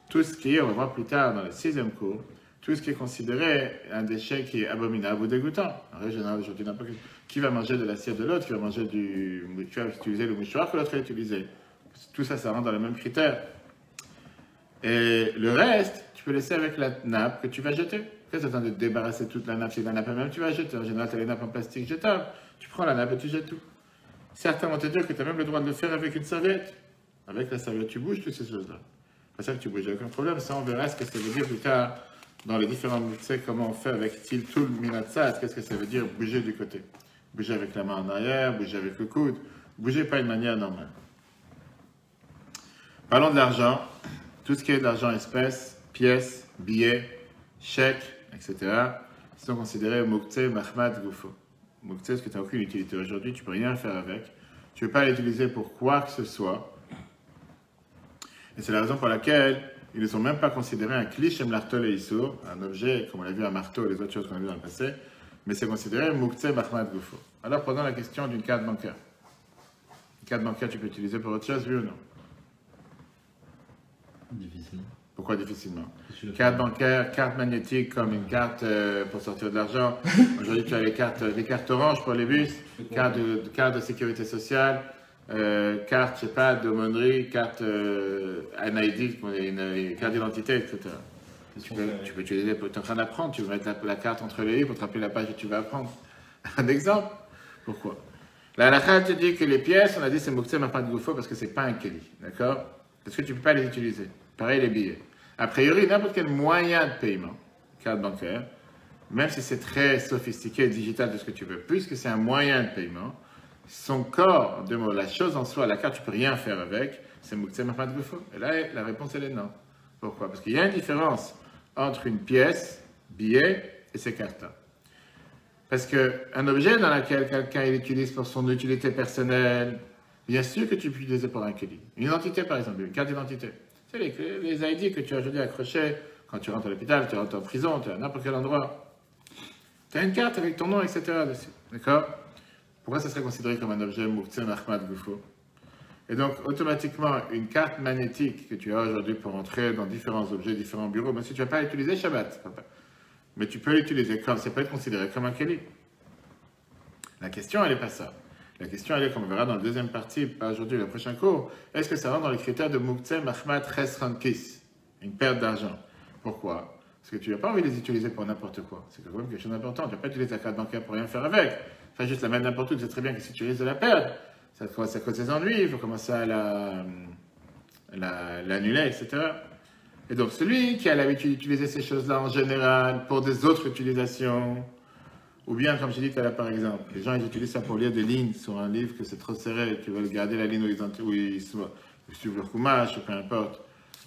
tout ce qui est, on va voir plus tard dans le 6e cours, tout ce qui est considéré un déchet qui est abominable ou dégoûtant. En régional, aujourd'hui, n'importe qui va manger de l'assiette de l'autre, qui va manger qui va utiliser le mouchoir que l'autre a utilisé. Tout ça, ça rentre dans les mêmes critères. Et le reste, tu peux laisser avec la nappe que tu vas jeter. Qu'est-ce que tu attends de débarrasser toute la nappe? Si la nappe même tu vas jeter. En général, tu as les nappes en plastique jetables. Tu prends la nappe et tu jettes tout. Certains vont te dire que tu as même le droit de le faire avec une serviette. Avec la serviette, tu bouges toutes ces choses-là. C'est ça que tu bouges, aucun problème. Ça, on verra ce que ça veut dire plus tard dans les différents, tu sais, comment on fait avec style tout le minatsat. Qu'est-ce que ça veut dire bouger du côté? Bouger avec la main en arrière, bouger avec le coude. Bouger pas d'une manière normale. Parlons de l'argent. Tout ce qui est de l'argent espèce, pièces, billets, chèques, etc. sont considérés Muktzeh Mahmad Gufo. Muktzeh, parce que tu n'as aucune utilité aujourd'hui, tu ne peux rien faire avec. Tu ne peux pas l'utiliser pour quoi que ce soit. Et c'est la raison pour laquelle ils ne sont même pas considérés un cliché marteau et issour, un objet, comme on l'a vu, un marteau et les autres choses qu'on a vues dans le passé, mais c'est considéré Muktzeh Mahmad Gufo. Alors, prenons la question d'une carte bancaire. Une carte bancaire, tu peux l'utiliser pour autre chose, oui ou non? Difficilement. Pourquoi difficilement? Carte bancaire, carte magnétique comme une carte pour sortir de l'argent. Aujourd'hui, tu as les cartes oranges pour les bus, carte de sécurité sociale, carte, je sais pas, d'aumônerie, carte NID, une carte d'identité, etc. Tu peux utiliser, tu es en train d'apprendre, tu veux mettre la carte entre les livres pour te rappeler la page que tu vas apprendre. Un exemple? Pourquoi? La halakha te dit que les pièces, on a dit c'est Muktzeh Mahmad Gufo parce que c'est pas un keli, d'accord? Parce que tu ne peux pas les utiliser. Pareil les billets. A priori, n'importe quel moyen de paiement, carte bancaire, même si c'est très sophistiqué, digital, tout ce que tu veux, puisque c'est un moyen de paiement, son corps, la chose en soi, la carte, tu ne peux rien faire avec, c'est Muktzeh Mahmad Gufo. Et là, la réponse, elle est non. Pourquoi? Parce qu'il y a une différence entre une pièce, billet, et ces cartes-là. Parce qu'un objet dans lequel quelqu'un l'utilise pour son utilité personnelle, bien sûr que tu peux l'utiliser pour un keli. Une identité, par exemple, une carte d'identité. C'est les ID que tu as aujourd'hui accrochés quand tu rentres à l'hôpital, tu rentres en prison, tu es à n'importe quel endroit. Tu as une carte avec ton nom, etc. dessus. D'accord? Pourquoi ça serait considéré comme un objet Muktzeh Mahmad Gufo? Et donc, automatiquement, une carte magnétique que tu as aujourd'hui pour entrer dans différents objets, différents bureaux, même si tu ne vas pas l'utiliser Shabbat, mais tu peux l'utiliser comme, ça peut être considéré comme un keli. La question, elle n'est pas ça. La question, elle est, comme on verra dans la deuxième partie, pas aujourd'hui, le prochain cours, est-ce que ça rentre dans les critères de Muktzeh Mahmad Chesrankis, une perte d'argent? Pourquoi? Parce que tu n'as pas envie de les utiliser pour n'importe quoi. C'est quand même quelque chose d'important. Tu n'as pas utiliser ta carte bancaire pour rien faire avec. Enfin, juste la mettre n'importe où, tu sais très bien que si tu risques de la perdre, ça cause des ennuis, il faut commencer à l'annuler, etc. Et donc, celui qui a l'habitude d'utiliser ces choses-là en général pour des autres utilisations, ou bien, comme j'ai dit tout à l'heure, par exemple, les gens ils utilisent ça pour lire des lignes sur un livre que c'est trop serré et qu'ils veulent garder la ligne où ils suivent leur kumash, ou peu importe.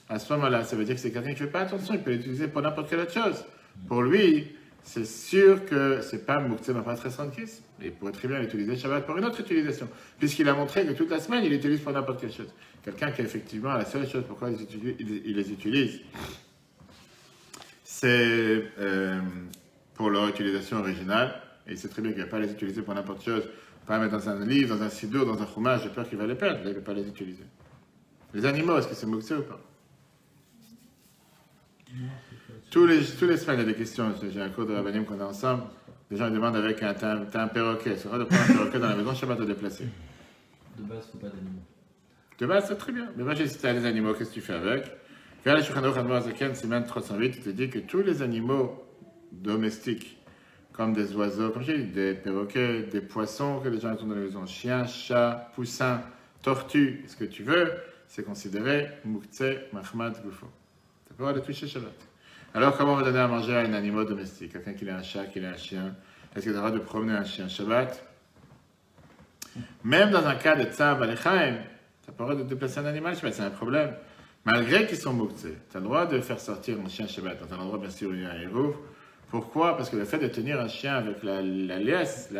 À ce moment-là, ça veut dire que c'est quelqu'un qui ne fait pas attention, il peut l'utiliser pour n'importe quelle autre chose. Pour lui, c'est sûr que ce n'est pas Muktzeh Mahmad Chesrankis. Il pourrait très bien l'utiliser Shabbat pour une autre utilisation, puisqu'il a montré que toute la semaine, il l'utilise pour n'importe quelle chose. Quelqu'un qui, effectivement, la seule chose pourquoi il les utilise, c'est pour leur utilisation originale, et il sait très bien qu'il ne va pas les utiliser pour n'importe chose, pas mettre dans un livre, dans un siddur, dans un fromage, j'ai peur qu'il va les perdre, là, il ne va pas les utiliser. Les animaux, est-ce que c'est Muktzeh ou pas? Tous les semaines, il y a des questions, j'ai un cours de Rabbanim qu'on a ensemble, les gens demandent avec t'as un perroquet, c'est vrai de prendre un perroquet dans la maison, je ne sais pas te déplacer. De base, il ne faut pas d'animaux. De base, c'est très bien, mais moi j'ai cité les animaux, qu'est-ce que tu fais avec? Regarde le Shulchan Aruch Admorazaken, Siman 308, il te dit que tous les animaux domestiques, comme des oiseaux, comme j'ai dit, des perroquets, des poissons que les gens ont dans la maison, chiens, chats, poussins, tortues, ce que tu veux, c'est considéré Muktzeh Mahmad Gufo. Tu peux avoir de toucher Shabbat. Alors, comment on va donner à manger à un animal domestique? Quelqu'un qui a un chat, qui a un chien, est-ce qu'il a le droit de promener un chien Shabbat? Même dans un cas de Tzav Alechaim, tu n'as pas le droit de déplacer un animal Shabbat, c'est un problème. Malgré qu'ils sont Muktzeh, tu as le droit de faire sortir un chien Shabbat dans un endroit bien sûr où il y a un héros. Pourquoi? Parce que le fait de tenir un chien avec la laisse,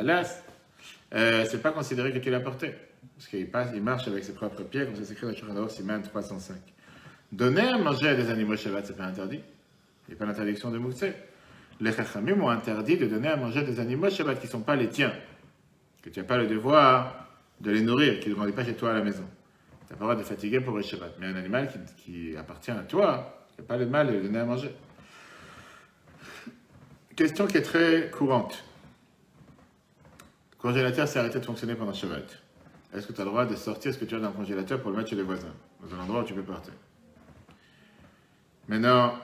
c'est pas considéré que tu l'as porté. Parce qu'il marche avec ses propres pieds, comme ça s'écrit dans le Shulchan Aruch Siman 305. Donner à manger à des animaux Shabbat, c'est pas interdit. Il n'y a pas d'interdiction de Muktzeh. Les Chachamim ont interdit de donner à manger des animaux Shabbat qui ne sont pas les tiens, que tu n'as pas le devoir de les nourrir, qui ne grandit pas chez toi à la maison. Tu n'as pas le droit de fatiguer pour le Shabbat. Mais un animal qui appartient à toi, tu n'as pas le mal de le donner à manger. Question qui est très courante. Le congélateur s'est arrêté de fonctionner pendant Shabbat. Est-ce que tu as le droit de sortir ce que tu as dans le congélateur pour le mettre chez les voisins, dans un endroit où tu peux porter? Maintenant,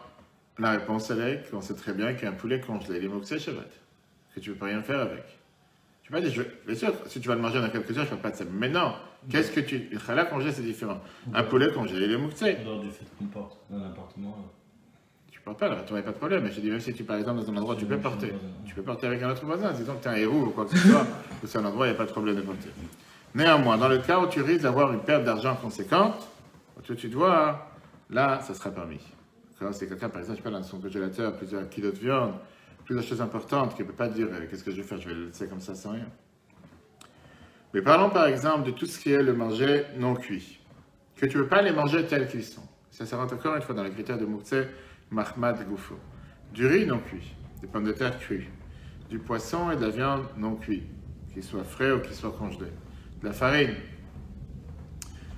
la réponse elle est qu'on sait très bien qu'un poulet congelé, il est moxé Shabbat, que tu ne peux rien faire avec. Tu vas dire, bien sûr, si tu vas le manger dans quelques heures, je ne parle pas de ça. Mais non, qu'est-ce que tu... Le challah congelé, c'est différent. Un poulet congelé, il est moxé. Lors du fait qu'on porte dans l'appartement. Tu ne portes pas, là, tu n'aurais pas de problème. Mais je te dis, même si tu, par exemple, dans un endroit où tu peux porter, tu peux porter avec un autre voisin. Disons que tu es un héros ou quoi que ce soit, ou c'est un endroit où il n'y a pas de problème de porter. Néanmoins, dans le cas où tu risques d'avoir une perte d'argent conséquente, où tu dois, là, ça sera permis. Quand c'est quelqu'un, par exemple, je sais pas, dans son congélateur, plusieurs kilos de viande, plusieurs choses importantes, qui ne peut pas dire qu'est-ce que je vais faire, je vais le laisser comme ça sans rien. Mais parlons par exemple de tout ce qui est le manger non cuit, que tu ne peux pas les manger tels qu'ils sont. Ça rentre encore une fois dans les critères de Moukse, Mahmad, Goufo. Du riz non cuit, des pommes de terre cuites, du poisson et de la viande non cuits, qu'ils soient frais ou qu'ils soient congelés, de la farine,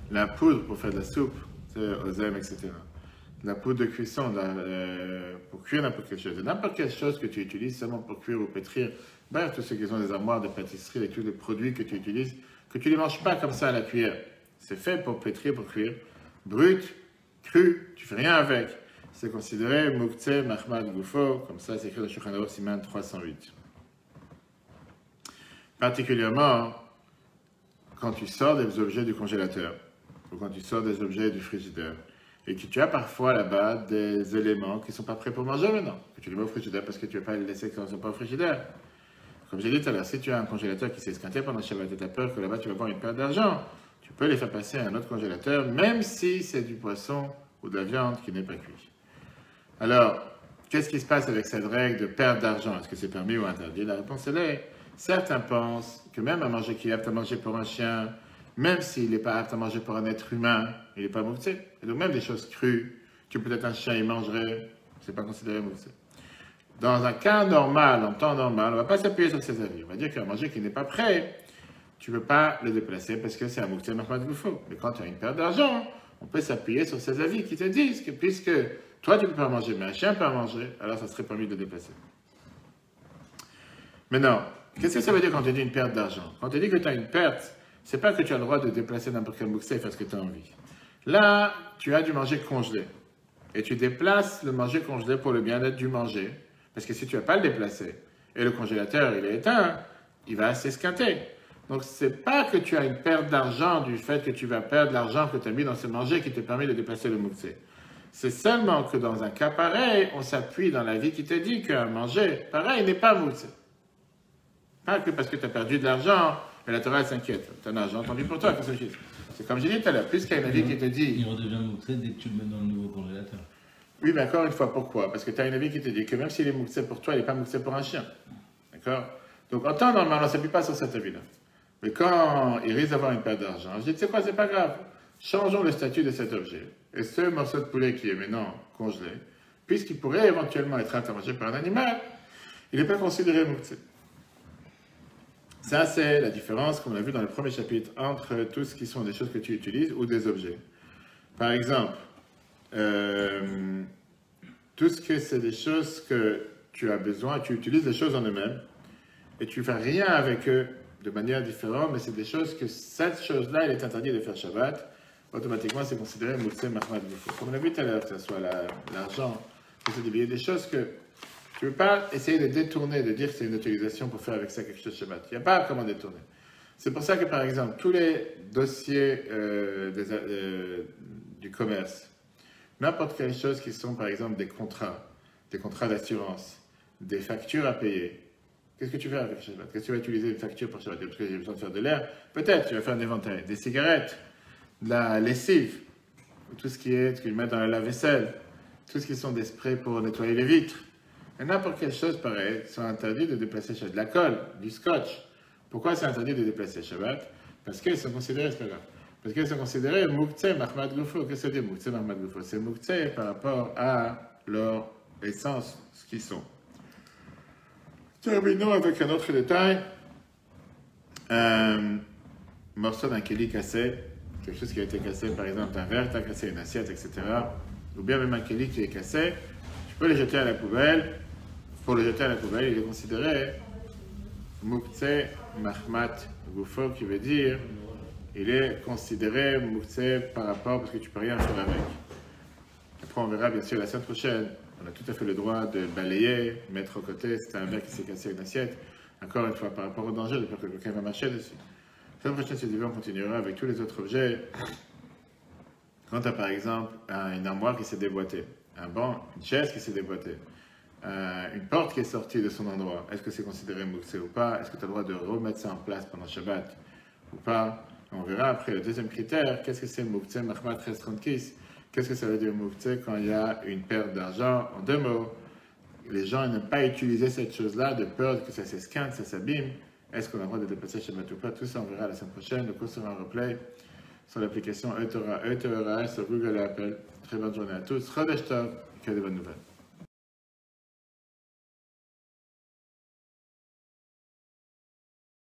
la poudre pour faire de la soupe, ozem, etc. La poudre de cuisson, pour cuire n'importe quelle chose que tu utilises seulement pour cuire ou pétrir, bref, tous ceux qui ont des armoires de pâtisserie et tous les produits que tu utilises, que tu ne les manges pas comme ça à la cuillère. C'est fait pour pétrir, pour cuire. Brut, cru, tu fais rien avec. C'est considéré Moukse, Mahmad, Goufo, comme ça c'est écrit dans Shulchan Aruch Siman 308. Particulièrement, quand tu sors des objets du congélateur, ou quand tu sors des objets du frigidaire, et que tu as parfois là-bas des éléments qui ne sont pas prêts pour manger maintenant, que tu les mets au frigidaire parce que tu ne veux pas les laisser quand ils ne sont pas au frigidaire. Comme j'ai dit tout à l'heure, si tu as un congélateur qui s'est esquinté pendant Shabbat et tu as peur que là-bas tu vas avoir une perte d'argent, tu peux les faire passer à un autre congélateur, même si c'est du poisson ou de la viande qui n'est pas cuit. Alors, qu'est-ce qui se passe avec cette règle de perte d'argent? Est-ce que c'est permis ou interdit? La réponse elle est, certains pensent que même un manger qui est apte à manger pour un chien, même s'il n'est pas apte à manger pour un être humain, il n'est pas mouktsé. Et donc même des choses crues, que peut-être un chien il mangerait, c'est pas considéré mouktsé. Dans un cas normal, en temps normal, on ne va pas s'appuyer sur ces avis. On va dire qu'un manger qui n'est pas prêt, tu ne peux pas le déplacer parce que c'est un mouktsé Mahmad Goufo. Mais quand tu as une perte d'argent, on peut s'appuyer sur ces avis qui te disent que puisque toi tu ne peux pas manger, mais un chien peut en manger, alors ça serait permis de le déplacer. Maintenant, qu'est-ce que ça veut dire quand tu dis une perte d'argent? Quand tu dis que tu as une perte, c'est pas que tu as le droit de déplacer n'importe quel mouktsé et faire ce que tu as envie. Là, tu as du manger congelé. Et tu déplaces le manger congelé pour le bien-être du manger. Parce que si tu ne vas pas le déplacer, et le congélateur il est éteint, il va s'esquinter. Donc, ce n'est pas que tu as une perte d'argent du fait que tu vas perdre l'argent que tu as mis dans ce manger qui te permet de déplacer le mouktsé. C'est seulement que dans un cas pareil, on s'appuie dans la vie qui te dit qu'un manger pareil n'est pas mouktsé. Pas que parce que tu as perdu de l'argent, mais la Torah s'inquiète. Tu as un argent entendu pour toi, c'est comme j'ai dit tout à l'heure, puisqu'il y a une avis qui te dit... Il redevient mouktsé dès que tu le mets dans le nouveau congélateur. Oui, mais encore une fois, pourquoi? Parce que tu as une avis qui te dit que même s'il est mouktsé pour toi, il n'est pas mouktsé pour un chien. D'accord? Donc en temps normal, on ne s'appuie pas sur cette avis-là. Mais quand il risque d'avoir une perte d'argent, je dis, tu sais quoi, c'est pas grave. Changeons le statut de cet objet. Et ce morceau de poulet qui est maintenant congelé, puisqu'il pourrait éventuellement être interrogé par un animal, il n'est pas considéré mouktsé. Ça, c'est la différence, comme on l'a vu dans le premier chapitre, entre tout ce qui sont des choses que tu utilises ou des objets. Par exemple, tout ce que c'est des choses que tu as besoin, tu utilises les choses en eux-mêmes, et tu ne fais rien avec eux de manière différente, mais c'est des choses que cette chose-là, il est interdit de faire Shabbat, automatiquement c'est considéré mouktsé Mahmad Goufo. Comme on a vu tout à l'heure, que ce soit l'argent, que c'est des billets, des choses que tu ne peux pas essayer de détourner, de dire que c'est une utilisation pour faire avec ça quelque chose de Shabbat. Il n'y a pas comment détourner. C'est pour ça que, par exemple, tous les dossiers du commerce, n'importe quelle chose qui sont, par exemple, des contrats d'assurance, des factures à payer, qu'est-ce que tu fais avec Shabbat? Qu'est-ce que tu vas utiliser une facture pour Shabbat? Parce que j'ai besoin de faire de l'air. Peut-être, tu vas faire un éventail. Des cigarettes, de la lessive, tout ce qui est, ce que tu mets dans la lave-vaisselle, tout ce qui sont des sprays pour nettoyer les vitres. Et n'importe quelle chose pareille sont interdits de déplacer Shabbat. De la colle, du scotch. Pourquoi c'est interdit de déplacer Shabbat? Parce qu'elles sont considérées, c'est pas grave. Parce qu'elles sont considérées mouktsé Mahmad Goufo. Qu'est-ce que c'est mouktsé Mahmad Goufo? C'est mouktsé par rapport à leur essence, ce qu'ils sont. Terminons avec un autre détail. Morceau d'un keli cassé, quelque chose qui a été cassé, par exemple un verre, tu as cassé une assiette, etc. Ou bien même un keli qui est cassé, tu peux le jeter à la poubelle. Pour le jeter à la poubelle, il est considéré Mukse Mahmat Gufo, qui veut dire il est considéré Mukse par rapport, parce que tu peux rien faire avec. Après, on verra bien sûr la semaine prochaine. On a tout à fait le droit de balayer, mettre au côté, c'est un verre qui s'est cassé une assiette. Encore une fois, par rapport au danger, de peur que quelqu'un va marcher dessus. La semaine prochaine, si on continuera avec tous les autres objets. Quand tu as par exemple une armoire qui s'est déboîtée, un banc, une chaise qui s'est déboîtée, une porte qui est sortie de son endroit, est-ce que c'est considéré Mukse ou pas? Est-ce que tu as le droit de remettre ça en place pendant Shabbat ou pas? On verra après le deuxième critère, qu'est-ce que c'est Mukse Mahmat 1336? Qu'est-ce que ça veut dire Mukse quand il y a une perte d'argent? En deux mots, les gens n'aiment pas utiliser cette chose-là de peur que ça s'esquinte, ça s'abîme. Est-ce qu'on a le droit de déplacer Shabbat ou pas? Tout ça, on verra la semaine prochaine. Le cours sera en replay sur l'application eTorah sur Google et Apple. Très bonne journée à tous. Chodesh Tov, que de bonnes nouvelles.